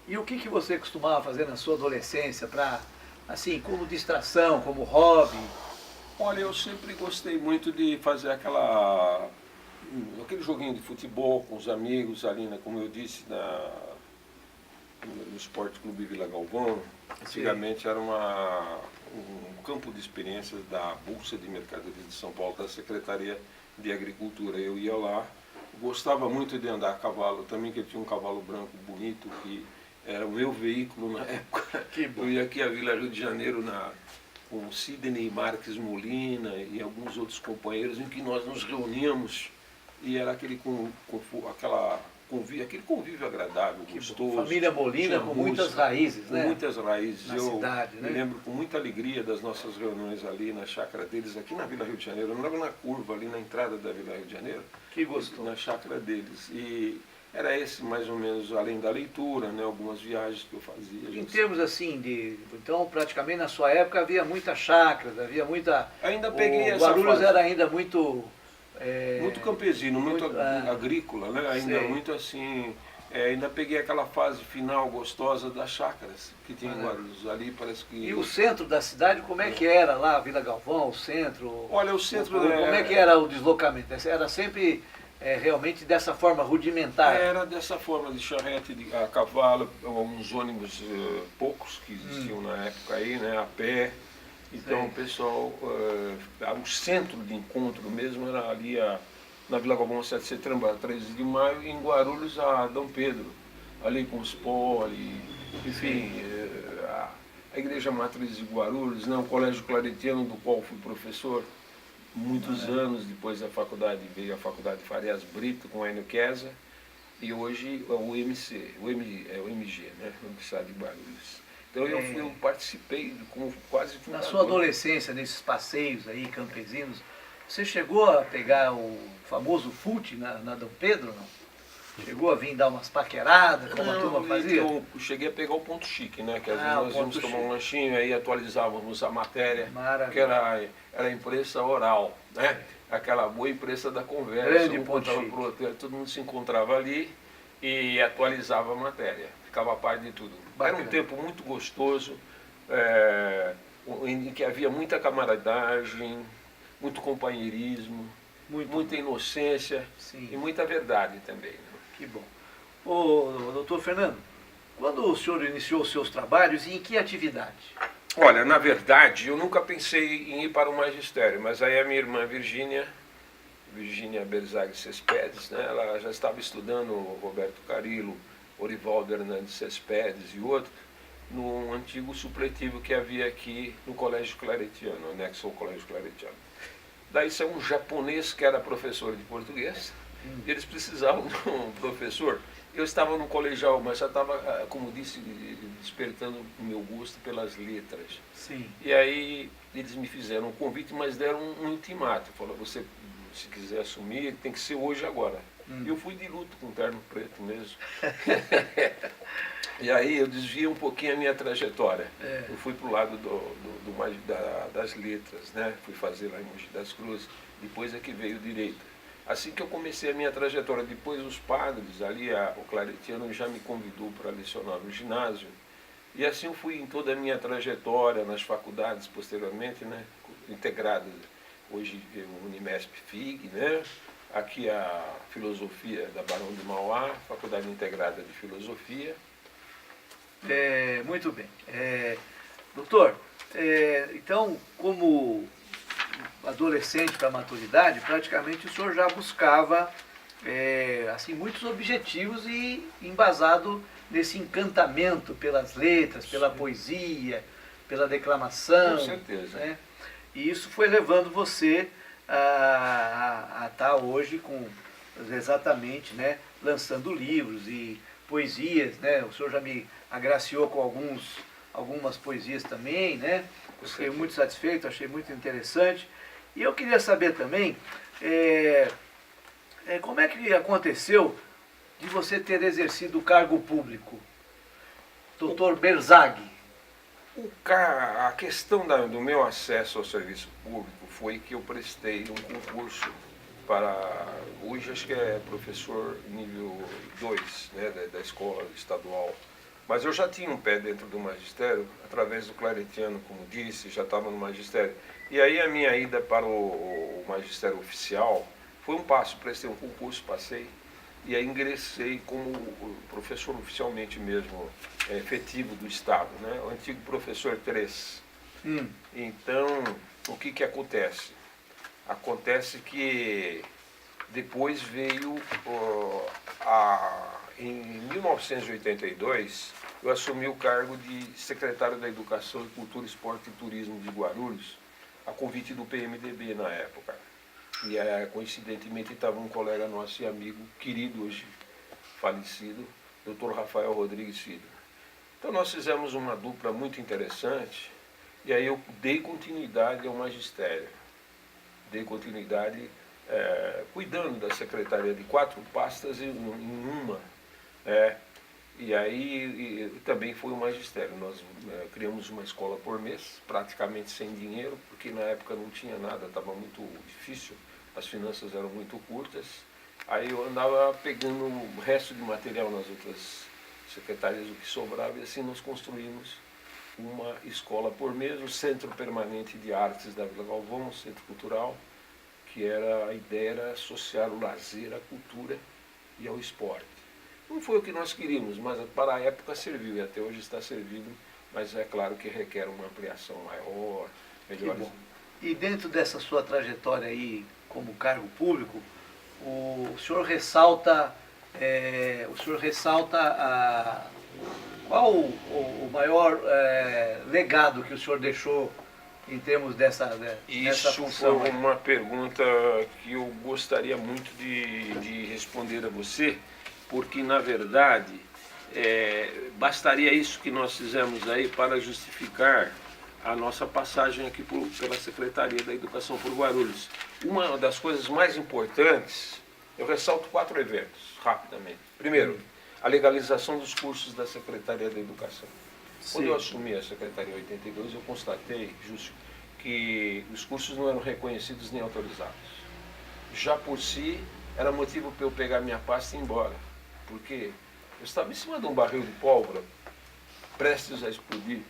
E o que você costumava fazer na sua adolescência para, assim, como distração, como hobby? Olha, eu sempre gostei muito de fazer aquele joguinho de futebol com os amigos ali, né, como eu disse, no Esporte Clube Vila Galvão. Sim. Antigamente era um campo de experiências da Bolsa de Mercadoria de São Paulo, da Secretaria de Agricultura. Eu ia lá, gostava muito de andar a cavalo também, que eu tinha um cavalo branco bonito, que era o meu veículo na época. Que bom. Eu ia aqui a Vila Rio de Janeiro com Sidney Marques Molina e alguns outros companheiros, em que nós nos reuníamos e era aquele convívio agradável, Que bom. gostoso. Família Molina tinha com muitas música, raízes, com né? muitas raízes. Na Eu cidade, me né? lembro com muita alegria das nossas reuniões ali na chácara deles, aqui na Vila Rio de Janeiro. Eu morava na curva, ali na entrada da Vila Rio de Janeiro, Que gostoso. na chácara deles. E era esse mais ou menos, além da leitura, né, algumas viagens que eu fazia. Em termos assim então praticamente na sua época havia muita chácara, havia muita. Ainda peguei O essa Guarulhos fase. era ainda muito. Muito campesino, muito agrícola, né? Ainda sei. muito assim. Ainda peguei aquela fase final gostosa das chácaras que tem em Guarulhos. Ali parece que. E o centro da cidade, como é que era lá, Vila Galvão, o centro? Olha, o centro. Como é que era o deslocamento? Era sempre realmente dessa forma rudimentar? Era dessa forma, de charrete a cavalo, uns ônibus poucos que existiam na época aí, né? A pé. Então, o pessoal, o centro de encontro mesmo era ali na Vila Galvão 7 de setembro, 13 de maio, e em Guarulhos, a Dom Pedro, ali com os poli, enfim, a Igreja Matriz de Guarulhos, né, o Colégio Claretiano, do qual fui professor muitos anos, depois da faculdade veio a Faculdade Farias Brito com Enio Queza, e hoje é o MC, o MG, né, Universidade de Guarulhos. Então eu participei como quase fundador. Na sua adolescência, nesses passeios aí campesinos, você chegou a pegar o famoso fute na Dom Pedro, não? Chegou a vir dar umas paqueradas, como a turma fazia? Eu cheguei a pegar o ponto chique, né? Que às vezes o nós íamos ponto tomar um chique. lanchinho, aí atualizávamos a matéria, Maravilha. que era a imprensa oral, né? Aquela boa imprensa da conversa. Grande um ponto contava chique. pro outro, todo mundo se encontrava ali e atualizava a matéria, ficava a par de tudo. Bacana. Era um tempo muito gostoso, em que havia muita camaradagem, muito companheirismo, muita inocência. Sim. E muita verdade também. Né? Que bom. Ô, doutor Fernando, quando o senhor iniciou os seus trabalhos e em que atividade? Olha, na verdade, eu nunca pensei em ir para o magistério, mas aí a minha irmã Virgínia Berzag Cespedes, né, ela já estava estudando o Roberto Carillo, Orivaldo Hernandes Cespedes e outros, num antigo supletivo que havia aqui no Colégio Claretiano, anexo ao Colégio Claretiano. Daí saiu um japonês que era professor de português, e eles precisavam de um professor. Eu estava no colegial, mas já estava, como disse, despertando o meu gosto pelas letras. Sim. E aí eles me fizeram um convite, mas deram um ultimato. Falaram, você, se quiser assumir, tem que ser hoje agora. E eu fui de luto com terno preto mesmo. E aí eu desviei um pouquinho a minha trajetória. Eu fui para o lado das letras, né? Fui fazer lá em Mogi das Cruzes, depois é que veio o direito. Assim que eu comecei a minha trajetória, depois os padres, ali o Claretiano já me convidou para lecionar no ginásio. E assim eu fui em toda a minha trajetória, nas faculdades posteriormente, né? Integradas. Hoje o Unimesp FIG, né? Aqui a Filosofia da Barão de Mauá, Faculdade Integrada de Filosofia. Muito bem. Doutor, então, como adolescente para a maturidade, praticamente o senhor já buscava assim, muitos objetivos e embasado nesse encantamento pelas letras, pela poesia, pela declamação. Com certeza. Né? E isso foi levando você a estar hoje exatamente, né, lançando livros e poesias, né? O senhor já me agraciou com algumas poesias também, né? Eu fiquei muito satisfeito, achei muito interessante. E eu queria saber também como é que aconteceu de você ter exercido o cargo público, doutor Berzag. A questão do meu acesso ao serviço público foi que eu prestei um concurso para, hoje acho que é professor nível 2, né, da escola estadual Mas eu já tinha um pé dentro do magistério, através do Claretiano, como disse, já estava no magistério. E aí a minha ida para o magistério oficial foi um passo, prestei um concurso, passei, e aí ingressei como professor oficialmente mesmo, efetivo do Estado, né? O antigo professor 3. Então, o que acontece? Acontece que depois veio, em 1982, eu assumi o cargo de secretário da Educação, Cultura, Esporte e Turismo de Guarulhos, a convite do PMDB na época. E coincidentemente estava um colega nosso e amigo, querido hoje, falecido, Dr. Rafael Rodrigues Filho. Então nós fizemos uma dupla muito interessante, e aí eu dei continuidade ao magistério. Dei continuidade cuidando da secretaria de 4 pastas em uma. E aí também foi o magistério. Nós criamos uma escola por mês, praticamente sem dinheiro, porque na época não tinha nada, estava muito difícil, as finanças eram muito curtas. Aí eu andava pegando o resto de material nas outras secretarias, o que sobrava, e assim nós construímos uma escola por mês, o Centro Permanente de Artes da Vila Galvão, um centro cultural, que a ideia era associar o lazer à cultura e ao esporte. Não foi o que nós queríamos, mas para a época serviu, e até hoje está servindo, mas é claro que requer uma ampliação maior, melhor. E dentro dessa sua trajetória aí como cargo público, o senhor ressalta, qual o maior legado que o senhor deixou em termos dessa Isso função? foi uma pergunta que eu gostaria muito de responder a você, porque na verdade bastaria isso que nós fizemos aí para justificar a nossa passagem aqui pela Secretaria da Educação por Guarulhos. Uma das coisas mais importantes, eu ressalto 4 eventos, rapidamente. Primeiro, a legalização dos cursos da Secretaria da Educação. Quando eu assumi a Secretaria em 82, eu constatei, Júcio, que os cursos não eram reconhecidos nem autorizados. Já por si, era motivo para eu pegar minha pasta e ir embora, porque eu estava em cima de um barril de pólvora, prestes a explodir.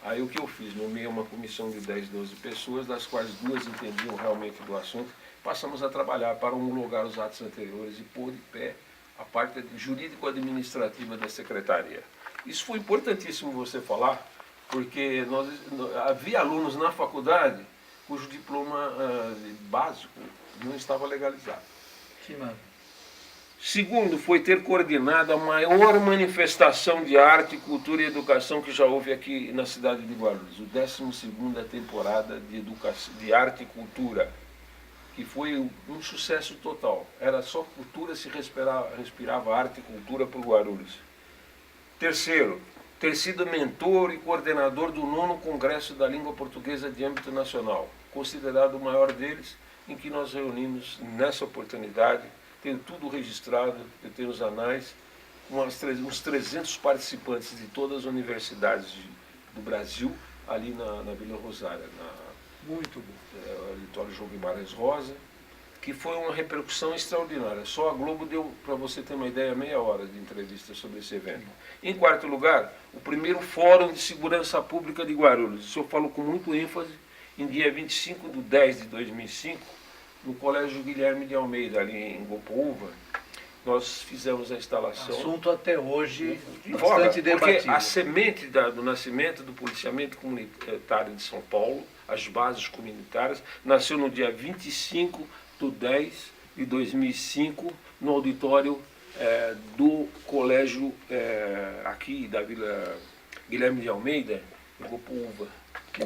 Aí o que eu fiz? Nomeei uma comissão de 10, 12 pessoas, das quais 2 entendiam realmente do assunto. Passamos a trabalhar para homologar os atos anteriores e pôr de pé a parte jurídico-administrativa da Secretaria. Isso foi importantíssimo você falar, porque havia alunos na faculdade cujo diploma básico não estava legalizado. Sim, mano. Segundo, foi ter coordenado a maior manifestação de arte, cultura e educação que já houve aqui na cidade de Guarulhos, o 12ª temporada de arte e cultura, que foi um sucesso total. Era só cultura, se respirava arte e cultura por Guarulhos. Terceiro, ter sido mentor e coordenador do 9º Congresso da Língua Portuguesa de âmbito nacional, considerado o maior deles, em que nós reunimos nessa oportunidade. Tenho tudo registrado, eu tenho os anais, uns 300 participantes de todas as universidades do Brasil, ali na Vila Rosária, Muito bom. Auditório João Guimarães Rosa, que foi uma repercussão extraordinária. Só a Globo deu, para você ter uma ideia, meia hora de entrevista sobre esse evento. Em quarto lugar, o primeiro Fórum de Segurança Pública de Guarulhos. Isso eu falo com muito ênfase, em dia 25/10/2005, no Colégio Guilherme de Almeida, ali em Gopoúva, nós fizemos a instalação. Assunto até hoje bastante debatido. Porque a semente do nascimento do policiamento comunitário de São Paulo, as bases comunitárias, nasceu no dia 25/10/2005, no auditório do colégio aqui da Vila Guilherme de Almeida, em Gopoúva. Que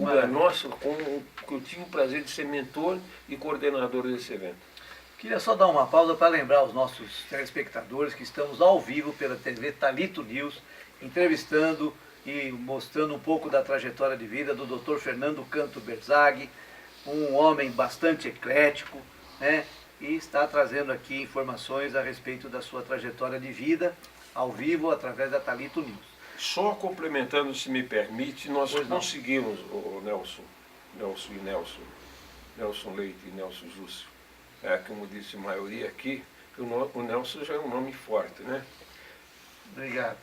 eu tive o prazer de ser mentor e coordenador desse evento. Queria só dar uma pausa para lembrar aos nossos telespectadores que estamos ao vivo pela TV Talito News, entrevistando e mostrando um pouco da trajetória de vida do Dr. Fernando Canto Berzag, um homem bastante eclético, né? E está trazendo aqui informações a respeito da sua trajetória de vida, ao vivo, através da Talito News. Só complementando, se me permite, nós conseguimos, o Nelson Leite e Nelson Júcio, como disse a maioria aqui, o Nelson já é um nome forte, né? Obrigado.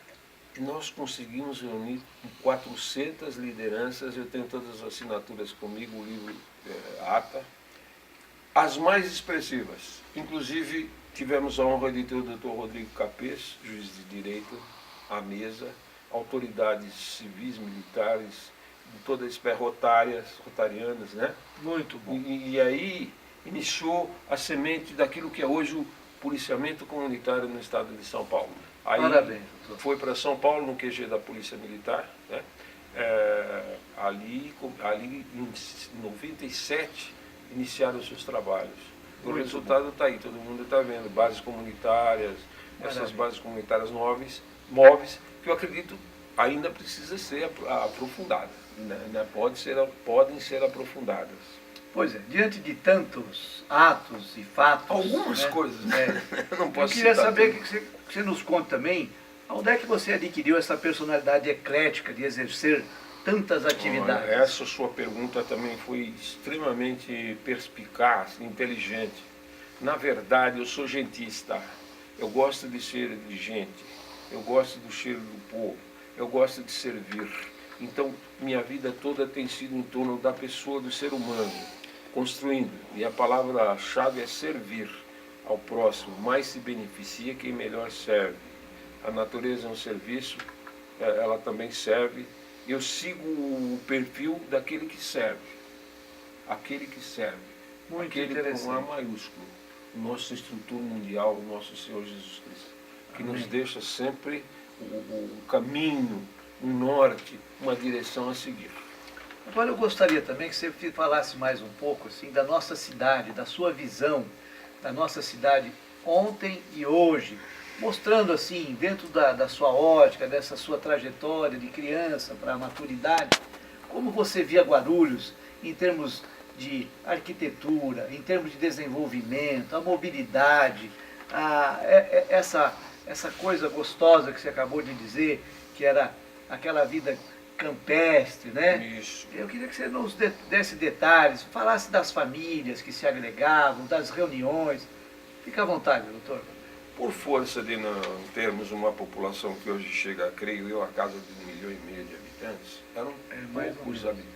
E nós conseguimos reunir 400 lideranças, eu tenho todas as assinaturas comigo, o livro ata, as mais expressivas. Inclusive, tivemos a honra de ter o Dr. Rodrigo Capês, juiz de direito, à mesa, autoridades civis, militares, de toda a espécie, rotarianas, né? Muito bom. E aí iniciou a semente daquilo que é hoje o policiamento comunitário no estado de São Paulo. Aí Parabéns, doutor. foi para São Paulo, no QG da Polícia Militar, né? Ali em 97 iniciaram os seus trabalhos. O Muito resultado está aí, todo mundo está vendo, bases comunitárias, essas Maravilha. bases comunitárias móveis, que eu acredito ainda precisa ser aprofundadas, né? Podem ser aprofundadas. Pois é, diante de tantos atos e fatos... Algumas né, coisas, né? Eu não eu posso queria citar saber tudo. que você nos conte também, onde é que você adquiriu essa personalidade eclética de exercer tantas atividades? Essa sua pergunta também foi extremamente perspicaz, inteligente. Na verdade, eu sou gentista. Eu gosto de ser de gente. Eu gosto do cheiro do povo. Eu gosto de servir. Então, minha vida toda tem sido em torno da pessoa, do ser humano, construindo. E a palavra-chave é servir ao próximo. Mais se beneficia quem melhor serve. A natureza é um serviço, ela também serve. Eu sigo o perfil daquele que serve. Aquele que serve. Muito aquele interessante. com A maiúsculo. O nosso instrutor mundial, o nosso Senhor Jesus Cristo. Que Amém. nos deixa sempre o caminho, um norte, uma direção a seguir. Agora eu gostaria também que você falasse mais um pouco assim, da nossa cidade, da sua visão da nossa cidade ontem e hoje, mostrando assim, dentro da sua ótica, dessa sua trajetória de criança para a maturidade, como você via Guarulhos em termos de arquitetura, em termos de desenvolvimento, a mobilidade, essa coisa gostosa que você acabou de dizer, que era aquela vida campestre, né? Isso. Eu queria que você nos desse detalhes, falasse das famílias que se agregavam, das reuniões. Fique à vontade, doutor. Por força de não termos uma população que hoje chega, creio eu, a casa de 1,5 milhão de habitantes, eram mais ou poucos menos. habitantes.